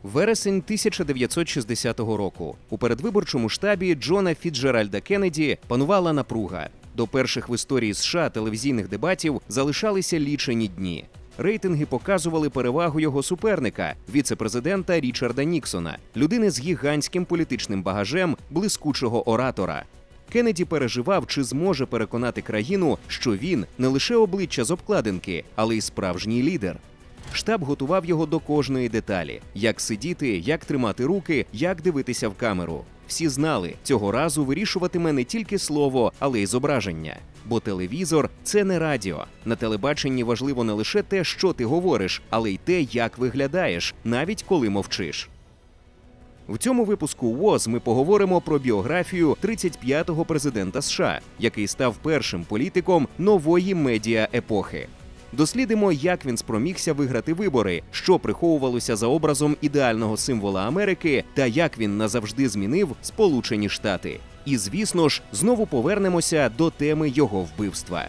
Вересень 1960 року. У передвиборчому штабі Джона Фіцджеральда Кеннеді панувала напруга. До перших в історії США телевізійних дебатів залишалися лічені дні. Рейтинги показували перевагу його суперника, віце-президента Річарда Ніксона, людини з гігантським політичним багажем, блискучого оратора. Кеннеді переживав, чи зможе переконати країну, що він не лише обличчя з обкладинки, але й справжній лідер. Штаб готував його до кожної деталі – як сидіти, як тримати руки, як дивитися в камеру. Всі знали, цього разу вирішуватиме не тільки слово, але й зображення. Бо телевізор – це не радіо. На телебаченні важливо не лише те, що ти говориш, але й те, як виглядаєш, навіть коли мовчиш. В цьому випуску ВОЗ ми поговоримо про біографію 35-го президента США, який став першим політиком нової медіа-епохи. Дослідимо, як він спромігся виграти вибори, що приховувалося за образом ідеального символа Америки та як він назавжди змінив Сполучені Штати. І, звісно ж, знову повернемося до теми його вбивства.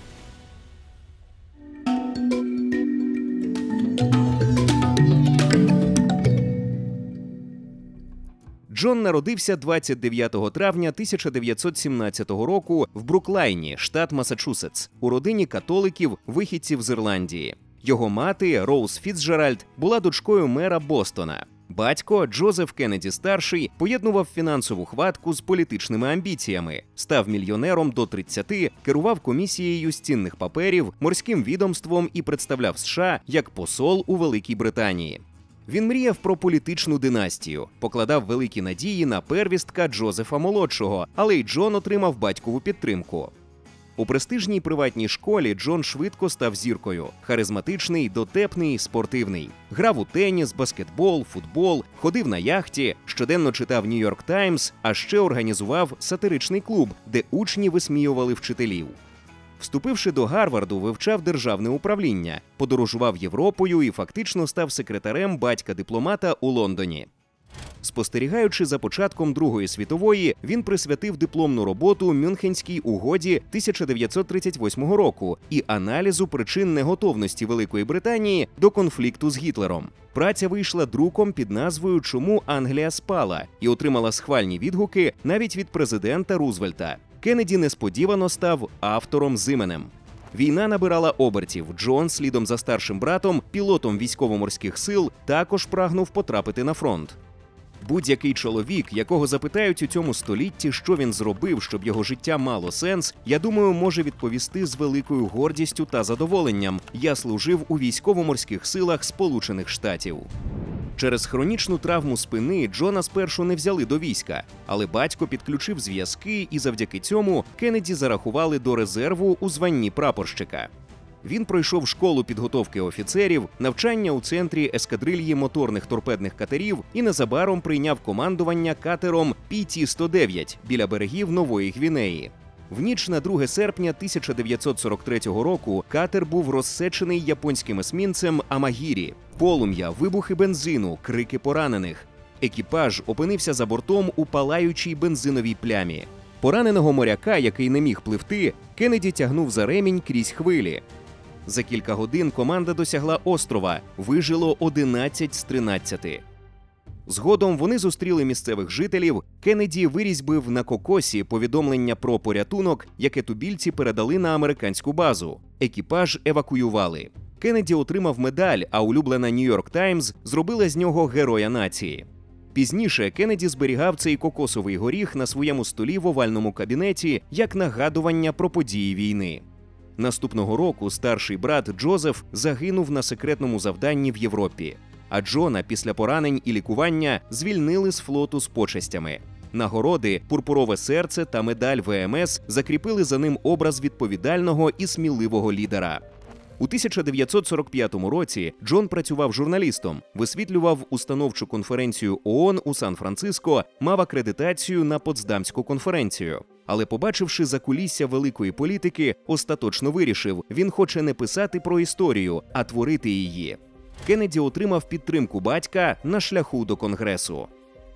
Джон народився 29 травня 1917 року в Бруклайні, штат Массачусетс, у родині католиків, вихідців з Ірландії. Його мати, Роуз Фіцджеральд, була дочкою мера Бостона. Батько, Джозеф Кеннеді-старший, поєднував фінансову хватку з політичними амбіціями, став мільйонером до 30, керував комісією з цінних паперів, морським відомством і представляв США як посол у Великій Британії. Він мріяв про політичну династію, покладав великі надії на первістка Джозефа-молодшого, але й Джон отримав батькову підтримку. У престижній приватній школі Джон швидко став зіркою – харизматичний, дотепний, спортивний. Грав у теніс, баскетбол, футбол, ходив на яхті, щоденно читав «Нью-Йорк Таймс», а ще організував сатиричний клуб, де учні висміювали вчителів. Вступивши до Гарварду, вивчав державне управління, подорожував Європою і фактично став секретарем батька-дипломата у Лондоні. Спостерігаючи за початком Другої світової, він присвятив дипломну роботу Мюнхенській угоді 1938 року і аналізу причин неготовності Великої Британії до конфлікту з Гітлером. Праця вийшла друком під назвою «Чому Англія спала» і отримала схвальні відгуки навіть від президента Рузвельта. Кеннеді несподівано став автором з іменем. Війна набирала обертів. Джон, слідом за старшим братом, пілотом військово-морських сил, також прагнув потрапити на фронт. Будь-який чоловік, якого запитають у цьому столітті, що він зробив, щоб його життя мало сенс, я думаю, може відповісти з великою гордістю та задоволенням: «Я служив у військово-морських силах Сполучених Штатів». Через хронічну травму спини Джона спершу не взяли до війська, але батько підключив зв'язки і завдяки цьому Кеннеді зарахували до резерву у званні прапорщика. Він пройшов школу підготовки офіцерів, навчання у центрі ескадрильї моторних торпедних катерів і незабаром прийняв командування катером PT-109 біля берегів Нової Гвінеї. В ніч на 2 серпня 1943 року катер був розсечений японським есмінцем «Амагірі». Полум'я, вибухи бензину, крики поранених. Екіпаж опинився за бортом у палаючій бензиновій плямі. Пораненого моряка, який не міг пливти, Кеннеді тягнув за ремінь крізь хвилі. За кілька годин команда досягла острова, вижило 11 з 13. Згодом вони зустріли місцевих жителів, Кеннеді вирізьбив на кокосі повідомлення про порятунок, яке тубільці передали на американську базу. Екіпаж евакуювали. Кеннеді отримав медаль, а улюблена «Нью-Йорк Таймс» зробила з нього героя нації. Пізніше Кеннеді зберігав цей кокосовий горіх на своєму столі в овальному кабінеті як нагадування про події війни. Наступного року старший брат Джозеф загинув на секретному завданні в Європі, а Джона після поранень і лікування звільнили з флоту з почестями. Нагороди, пурпурове серце та медаль ВМС закріпили за ним образ відповідального і сміливого лідера. У 1945 році Джон працював журналістом, висвітлював установчу конференцію ООН у Сан-Франциско, мав акредитацію на Потсдамську конференцію. Але побачивши закулісся великої політики, остаточно вирішив, він хоче не писати про історію, а творити її. Кеннеді отримав підтримку батька на шляху до Конгресу.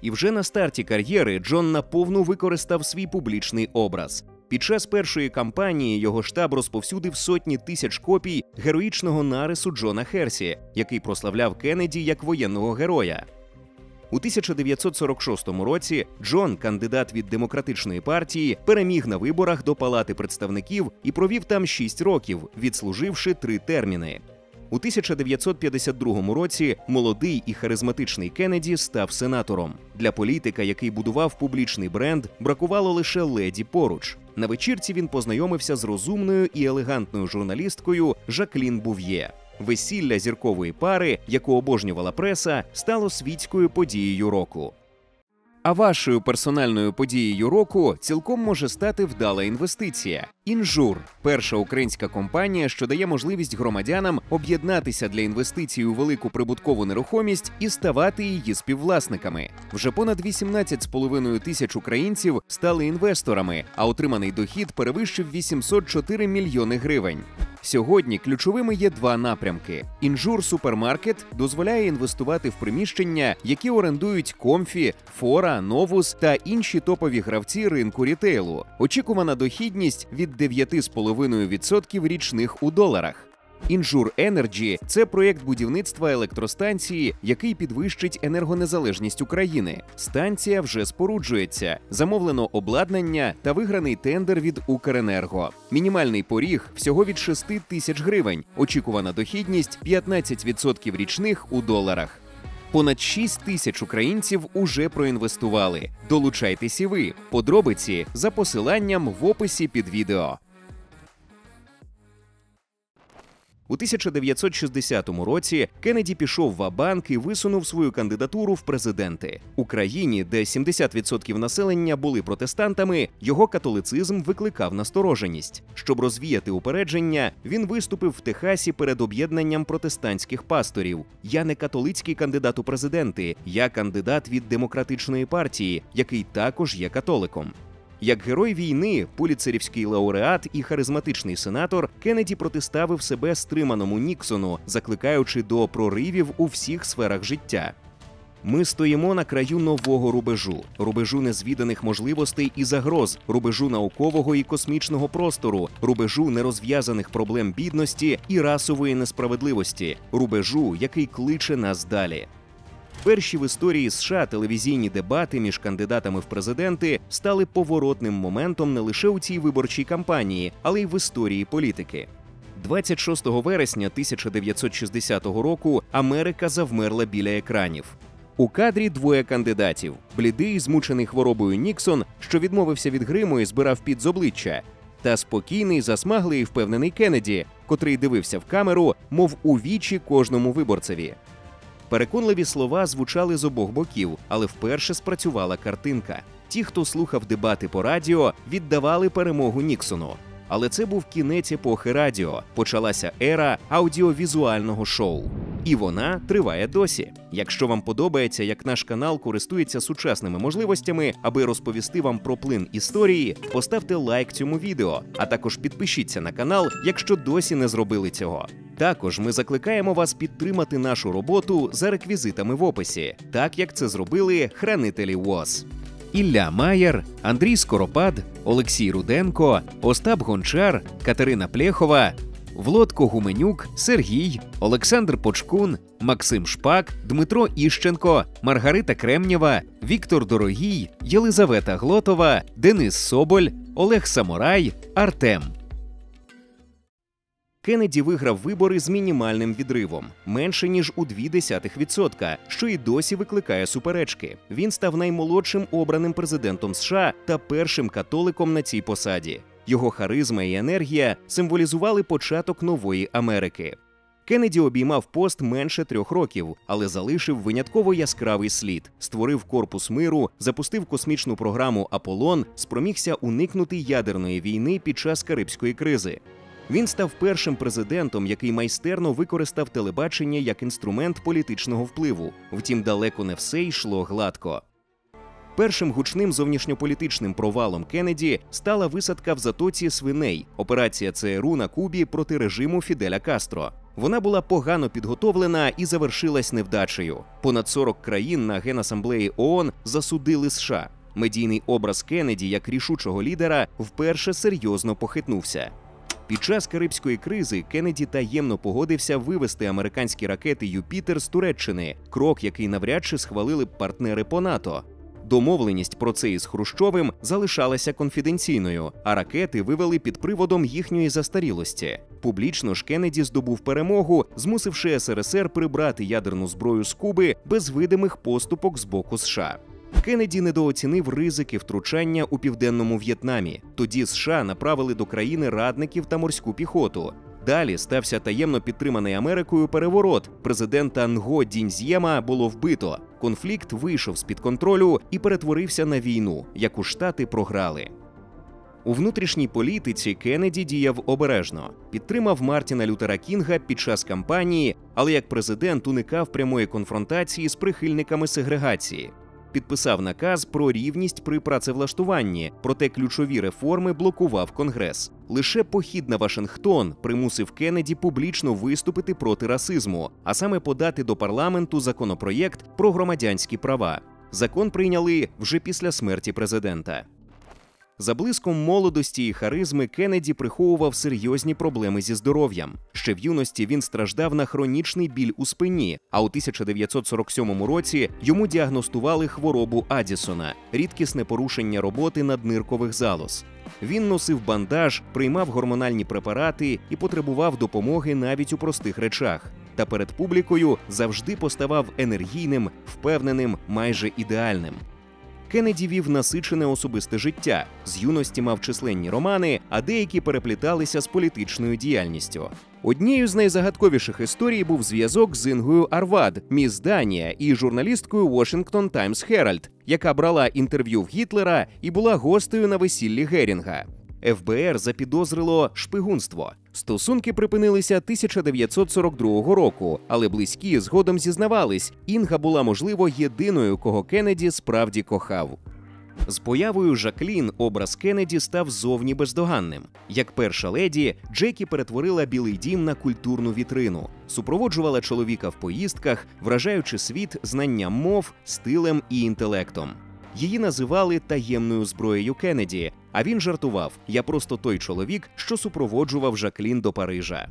І вже на старті кар'єри Джон наповну використав свій публічний образ. Під час першої кампанії його штаб розповсюдив сотні тисяч копій героїчного нарису Джона Херсі, який прославляв Кеннеді як воєнного героя. У 1946 році Джон, кандидат від Демократичної партії, переміг на виборах до Палати представників і провів там 6 років, відслуживши 3 терміни. У 1952 році молодий і харизматичний Кеннеді став сенатором. Для політика, який будував публічний бренд, бракувало лише леді поруч. На вечірці він познайомився з розумною і елегантною журналісткою Жаклін Був'є. Весілля зіркової пари, яку обожнювала преса, стало світською подією року. А вашою персональною подією року цілком може стати вдала інвестиція. Інжур – перша українська компанія, що дає можливість громадянам об'єднатися для інвестицій у велику прибуткову нерухомість і ставати її співвласниками. Вже понад 18,5 тисяч українців стали інвесторами, а отриманий дохід перевищив 804 мільйони гривень. Сьогодні ключовими є 2 напрямки. Інжур Супермаркет дозволяє інвестувати в приміщення, які орендують Комфі, Фора, Новус та інші топові гравці ринку рітейлу. Очікувана дохідність від 9,5% річних у доларах. Інжур Енерджі – це проєкт будівництва електростанції, який підвищить енергонезалежність України. Станція вже споруджується, замовлено обладнання та виграний тендер від Укренерго. Мінімальний поріг – всього від 6 тисяч гривень, очікувана дохідність – 15% річних у доларах. Понад 6 тисяч українців уже проінвестували. Долучайтесь і ви. Подробиці за посиланням в описі під відео. У 1960 році Кеннеді пішов ва-банк і висунув свою кандидатуру в президенти. У країні, де 70% населення були протестантами, його католицизм викликав настороженість. Щоб розвіяти упередження, він виступив в Техасі перед об'єднанням протестантських пасторів. «Я не католицький кандидат у президенти, я кандидат від Демократичної партії, який також є католиком». Як герой війни, пулітцерівський лауреат і харизматичний сенатор, Кеннеді протиставив себе стриманому Ніксону, закликаючи до проривів у всіх сферах життя. «Ми стоїмо на краю нового рубежу незвіданих можливостей і загроз, рубежу наукового і космічного простору, рубежу нерозв'язаних проблем бідності і расової несправедливості, рубежу, який кличе нас далі». Перші в історії США телевізійні дебати між кандидатами в президенти стали поворотним моментом не лише у цій виборчій кампанії, але й в історії політики. 26 вересня 1960 року Америка завмерла біля екранів. У кадрі 2 кандидатів – блідий, змучений хворобою Ніксон, що відмовився від гриму і збирав піт з обличчя, та спокійний, засмаглий і впевнений Кеннеді, котрий дивився в камеру, мов у вічі кожному виборцеві. Переконливі слова звучали з обох боків, але вперше спрацювала картинка. Ті, хто слухав дебати по радіо, віддавали перемогу Ніксону. Але це був кінець епохи радіо, почалася ера аудіовізуального шоу. І вона триває досі. Якщо вам подобається, як наш канал користується сучасними можливостями, аби розповісти вам про плин історії, поставте лайк цьому відео, а також підпишіться на канал, якщо досі не зробили цього. Також ми закликаємо вас підтримати нашу роботу за реквізитами в описі, так як це зробили хранителі ВОС. Ілля Маєр, Андрій Скоропад, Олексій Руденко, Остап Гончар, Катерина Плєхова, Влодко Гуменюк, Сергій, Олександр Почкун, Максим Шпак, Дмитро Іщенко, Маргарита Кремнєва, Віктор Дорогій, Єлизавета Глотова, Денис Соболь, Олег Самурай, Артем. Кеннеді виграв вибори з мінімальним відривом – менше ніж у 0,2%, що і досі викликає суперечки. Він став наймолодшим обраним президентом США та першим католиком на цій посаді. Його харизма і енергія символізували початок нової Америки. Кеннеді обіймав пост менше 3 років, але залишив винятково яскравий слід. Створив Корпус миру, запустив космічну програму «Аполлон», спромігся уникнути ядерної війни під час Карибської кризи. Він став першим президентом, який майстерно використав телебачення як інструмент політичного впливу. Втім, далеко не все йшло гладко. Першим гучним зовнішньополітичним провалом Кеннеді стала висадка в затоці свиней – операція ЦРУ на Кубі проти режиму Фіделя Кастро. Вона була погано підготовлена і завершилась невдачею. Понад 40 країн на Генасамблеї ООН засудили США. Медійний образ Кеннеді як рішучого лідера вперше серйозно похитнувся. Під час Карибської кризи Кеннеді таємно погодився вивести американські ракети «Юпітер» з Туреччини, крок, який навряд чи схвалили б партнери по НАТО. Домовленість про це із Хрущовим залишалася конфіденційною, а ракети вивели під приводом їхньої застарілості. Публічно ж Кеннеді здобув перемогу, змусивши СРСР прибрати ядерну зброю з Куби без видимих поступок з боку США. Кеннеді недооцінив ризики втручання у Південному В'єтнамі. Тоді США направили до країни радників та морську піхоту. Далі стався таємно підтриманий Америкою переворот. Президента Нго Діньзьєма було вбито. Конфлікт вийшов з-під контролю і перетворився на війну, яку Штати програли. У внутрішній політиці Кеннеді діяв обережно. Підтримав Мартіна Лютера Кінга під час кампанії, але як президент уникав прямої конфронтації з прихильниками сегрегації. Підписав наказ про рівність при працевлаштуванні, проте ключові реформи блокував Конгрес. Лише похід на Вашингтон примусив Кеннеді публічно виступити проти расизму, а саме подати до парламенту законопроєкт про громадянські права. Закон прийняли вже після смерті президента. За блиском молодості і харизми Кеннеді приховував серйозні проблеми зі здоров'ям. Ще в юності він страждав на хронічний біль у спині, а у 1947 році йому діагностували хворобу Аддісона – рідкісне порушення роботи надниркових залоз. Він носив бандаж, приймав гормональні препарати і потребував допомоги навіть у простих речах. Та перед публікою завжди поставав енергійним, впевненим, майже ідеальним. Кеннеді вів насичене особисте життя, з юності мав численні романи, а деякі перепліталися з політичною діяльністю. Однією з найзагадковіших історій був зв'язок з Інгою Арвад, міс Данія, і журналісткою Washington Times Herald, яка брала інтерв'ю в Гітлера і була гостею на весіллі Герінга. ФБР запідозрило шпигунство. Стосунки припинилися 1942 року, але близькі згодом зізнавались, Інга була, можливо, єдиною, кого Кеннеді справді кохав. З появою Жаклін образ Кеннеді став зовні бездоганним. Як перша леді, Джекі перетворила Білий дім на культурну вітрину, супроводжувала чоловіка в поїздках, вражаючи світ знанням мов, стилем і інтелектом. Її називали таємною зброєю Кеннеді, а він жартував: «Я просто той чоловік, що супроводжував Жаклін до Парижа».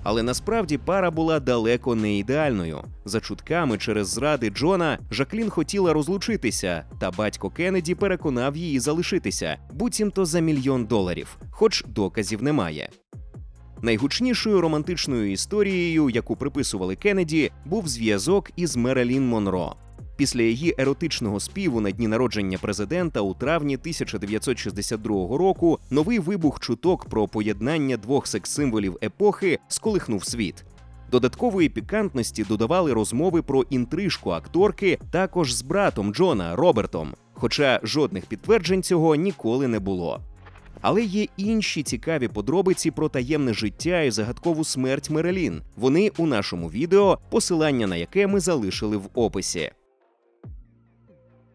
Але насправді пара була далеко не ідеальною. За чутками, через зради Джона, Жаклін хотіла розлучитися, та батько Кеннеді переконав її залишитися, буцімто за $1 мільйон, хоч доказів немає. Найгучнішою романтичною історією, яку приписували Кеннеді, був зв'язок із Мерлін Монро. Після її еротичного співу на дні народження президента у травні 1962 року новий вибух чуток про поєднання двох секс-символів епохи сколихнув світ. Додаткової пікантності додавали розмови про інтрижку акторки також з братом Джона, Робертом, хоча жодних підтверджень цього ніколи не було. Але є інші цікаві подробиці про таємне життя і загадкову смерть Мерлін. Вони у нашому відео, посилання на яке ми залишили в описі.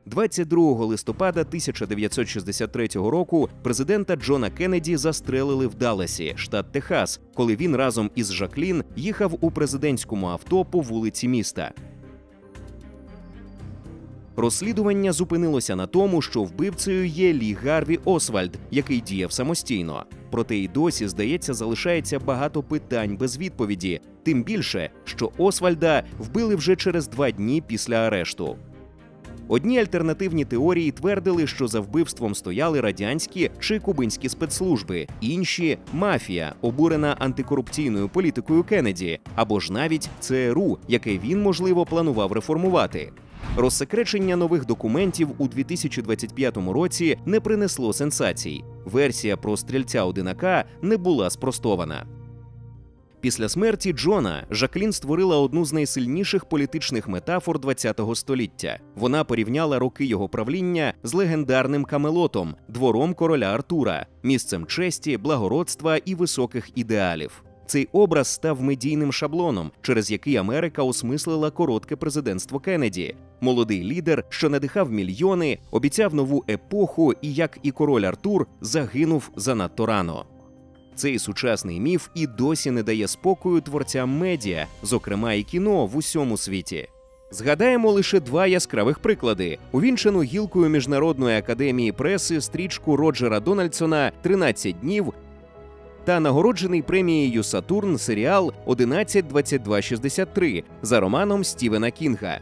22 листопада 1963 року президента Джона Кеннеді застрелили в Далласі, штат Техас, коли він разом із Жаклін їхав у президентському авто по вулиці міста. Розслідування зупинилося на тому, що вбивцею є Лі Гарві Освальд, який діяв самостійно. Проте й досі, здається, залишається багато питань без відповіді, тим більше, що Освальда вбили вже через 2 дні після арешту. Одні альтернативні теорії твердили, що за вбивством стояли радянські чи кубинські спецслужби, інші – мафія, обурена антикорупційною політикою Кеннеді, або ж навіть ЦРУ, яке він, можливо, планував реформувати. Розсекречення нових документів у 2025 році не принесло сенсацій. Версія про стрільця-одинака не була спростована. Після смерті Джона Жаклін створила одну з найсильніших політичних метафор ХХ століття. Вона порівняла роки його правління з легендарним Камелотом, двором короля Артура, місцем честі, благородства і високих ідеалів. Цей образ став медійним шаблоном, через який Америка осмислила коротке президентство Кеннеді. Молодий лідер, що надихав мільйони, обіцяв нову епоху і, як і король Артур, загинув занадто рано. Цей сучасний міф і досі не дає спокою творцям медіа, зокрема і кіно в усьому світі. Згадаємо лише 2 яскравих приклади. Увінчену гілкою Міжнародної академії преси стрічку Роджера Дональдсона «13 днів» та нагороджений премією «Сатурн» серіал «11-22-63» за романом Стівена Кінга.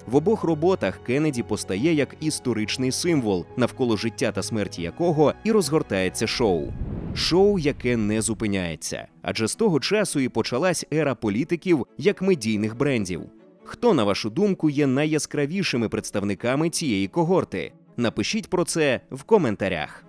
В обох роботах Кеннеді постає як історичний символ, навколо життя та смерті якого і розгортається шоу. Шоу, яке не зупиняється. Адже з того часу і почалась ера політиків як медійних брендів. Хто, на вашу думку, є найяскравішими представниками цієї когорти? Напишіть про це в коментарях.